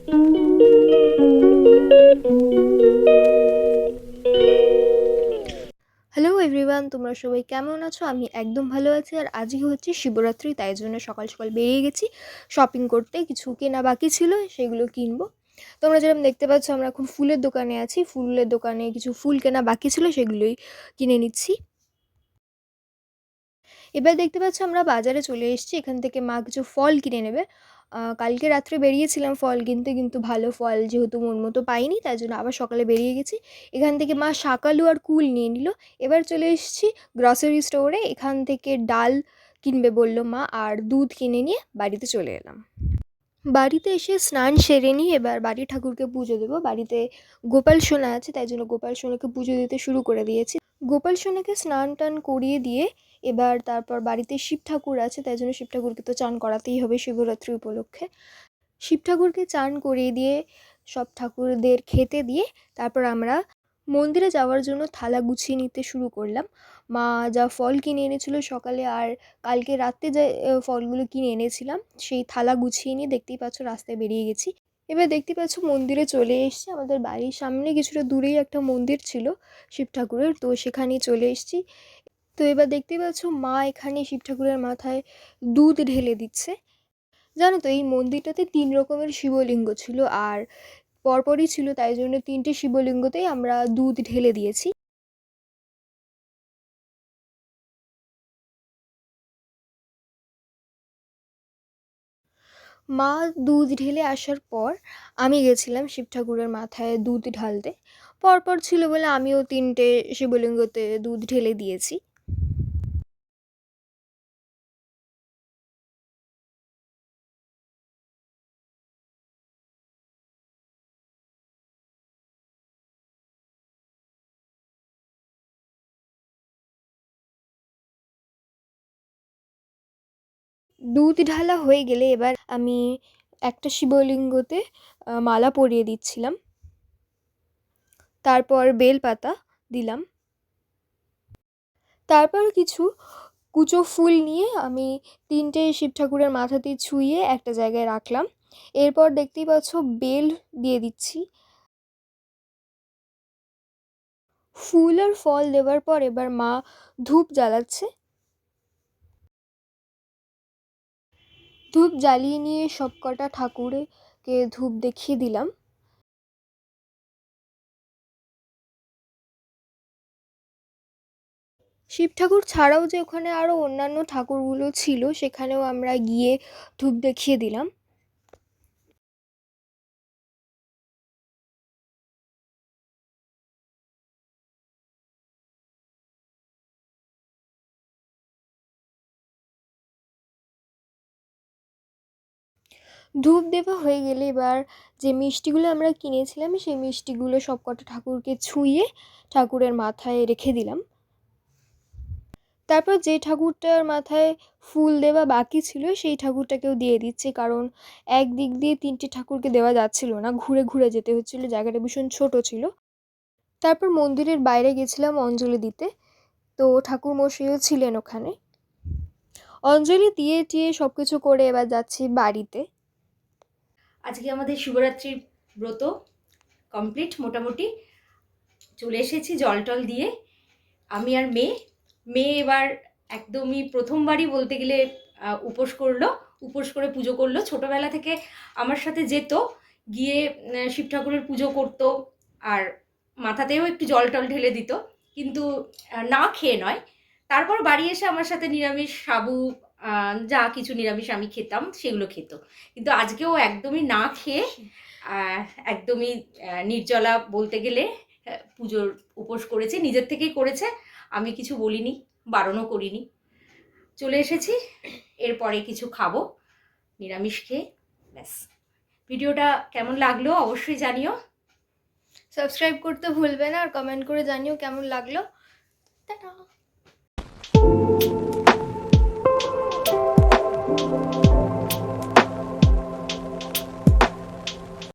Hello everyone, তোমরা সবাই কেমন আছো? আমি একদম ভালো আছি। আর আজকে হচ্ছে শিবরাত্রি, তাই জন্য সকাল সকাল বেরিয়ে গেছি শপিং করতে। কিছু কেনা বাকি ছিল, সেগুলো কিনবো। তোমরা যেরকম দেখতে পাচ্ছ, আমরা এখন ফুলের দোকানে আছি। ফুলের দোকানে কিছু ফুল কেনা বাকি ছিল, সেগুলোই কিনে নিচ্ছি। এবার দেখতে পাচ্ছ আমরা বাজারে চলে এসেছি। এখান থেকে মা কিছু ফল কিনে নেবে। কালকে রাত্রে বেরিয়েছিলাম ফল কিনতে, কিন্তু ভালো ফল যেহেতু মন মতো পাইনি, তাই জন্য আবার সকালে বেরিয়ে গেছি। এখান থেকে মা শাকালু আর কুল নিয়ে নিল। এবার চলে এসেছি গ্রসারি স্টোরে। এখান থেকে ডাল কিনবে বলল মা, আর দুধ কিনে নিয়ে বাড়িতে চলে এলাম। বাড়িতে এসে স্নান সেরে নিয়ে এবার বাড়ির ঠাকুরকে পুজো দেবো। বাড়িতে গোপাল সোনা আছে, তাই জন্য গোপাল সোনাকে পুজো দিতে শুরু করে দিয়েছি। গোপাল সোনাকে স্নান টান করিয়ে দিয়ে এবার তারপর বাড়িতে শিব ঠাকুর আছে, তাই জন্য শিব ঠাকুরকে তো চান করাতেই হবে শিবরাত্রি উপলক্ষে। শিব ঠাকুরকে চান করিয়ে দিয়ে সব ঠাকুরদের খেতে দিয়ে তারপর আমরা মন্দিরে যাওয়ার জন্য থালা গুছিয়ে নিতে শুরু করলাম। মা যা ফল কিনে এনেছিল সকালে, আর কালকে রাত্রে যে ফলগুলো কিনে এনেছিলাম, সেই থালা গুছিয়ে নিয়ে দেখতেই পাচ্ছ রাস্তায় বেরিয়ে গেছি। এবার দেখতে পাচ্ছ মন্দিরে চলে এসেছি। আমাদের বাড়ির সামনে কিছুটা দূরেই একটা মন্দির ছিল শিব ঠাকুরের, তো সেখানেই চলে এসেছি। তো এবার দেখতেই পাচ্ছ মা এখানে শিব ঠাকুরের মাথায় দুধ ঢেলে দিচ্ছে। জানো তো, এই মন্দিরটাতে 3 রকমের শিবলিঙ্গ ছিল, আর পরপরই ছিল, তাই জন্য 3টে শিবলিঙ্গতেই আমরা দুধ ঢেলে দিয়েছি। মা দুধ ঢেলে আসার পর আমি গেছিলাম শিব ঠাকুরের মাথায় দুধ ঢালতে। পরপর ছিল বলে আমিও 3টে শিবলিঙ্গতে দুধ ঢেলে দিয়েছি। দুধ ঢালা হয়ে গেলে এবার আমি একটা শিবলিঙ্গতে মালা পরিয়ে দিচ্ছিলাম। তারপর বেলপাতা দিলাম। তারপর কিছু কুচো ফুল নিয়ে আমি 3টে শিব ঠাকুরের মাথাতে ছুঁয়ে একটা জায়গায় রাখলাম। এরপর দেখতেই পাচ্ছ বেল দিয়ে দিচ্ছি। ফুল আর ফল দেওয়ার পর এবার মা ধূপ জ্বালাচ্ছে। ধূপ জ্বালিয়ে নিয়ে সবকটা ঠাকুরকে ধূপ দেখিয়ে দিলাম। শিব ঠাকুর ছাড়াও যে ওখানে আরও অন্যান্য ঠাকুরগুলো ছিল, সেখানেও আমরা গিয়ে ধূপ দেখিয়ে দিলাম। ধূপ দেওয়া হয়ে গেলে এবার যে মিষ্টিগুলো আমরা কিনেছিলাম, সেই মিষ্টিগুলো সবকটা ঠাকুরকে ছুঁয়ে ঠাকুরের মাথায় রেখে দিলাম। তারপর যে ঠাকুরটার মাথায় ফুল দেওয়া বাকি ছিল, সেই ঠাকুরটাকেও দিয়ে দিচ্ছি, কারণ একদিক দিয়ে 3টে ঠাকুরকে দেওয়া যাচ্ছিল না, ঘুরে ঘুরে যেতে হচ্ছিল, জায়গাটা ভীষণ ছোট ছিল। তারপর মন্দিরের বাইরে গেছিলাম অঞ্জলি দিতে। তো ঠাকুরমশাইও ছিলেন ওখানে। অঞ্জলি দিয়ে টিয়ে সব কিছু করে এবার যাচ্ছি বাড়িতে। আজকে আমাদের শিবরাত্রির ব্রত কমপ্লিট মোটামুটি। চলে এসেছি জল টল দিয়ে। আমি আর মেয়ে মেয়ে এবার একদমই প্রথমবারই বলতে গেলে উপোস করলো। উপোস করে পুজো করলো। ছোটোবেলা থেকে আমার সাথে যেত, গিয়ে শিব ঠাকুরের পুজো করতো, আর মাথাতেও একটু জল টল ঢেলে দিত, কিন্তু না খেয়ে নয়। তারপর বাড়ি এসে আমার সাথে নিরামিষ সাবু যা কিছু নিরামিষ আমি খেতাম সেগুলো খেত। কিন্তু আজকেও একদমই না খেয়ে একদমই নির্জলা বলতে গেলে পুজোর উপোস করেছে, নিজের থেকেই করেছে। আমি কিছু বলিনি, বারণও করিনি। চলে এসেছি, এরপরে কিছু খাবো নিরামিষ খেয়ে, ব্যাস। ভিডিওটা কেমন লাগলো অবশ্যই জানিও। সাবস্ক্রাইব করতে ভুলবে না, আর কমেন্ট করে জানিও কেমন লাগলো। টাটা।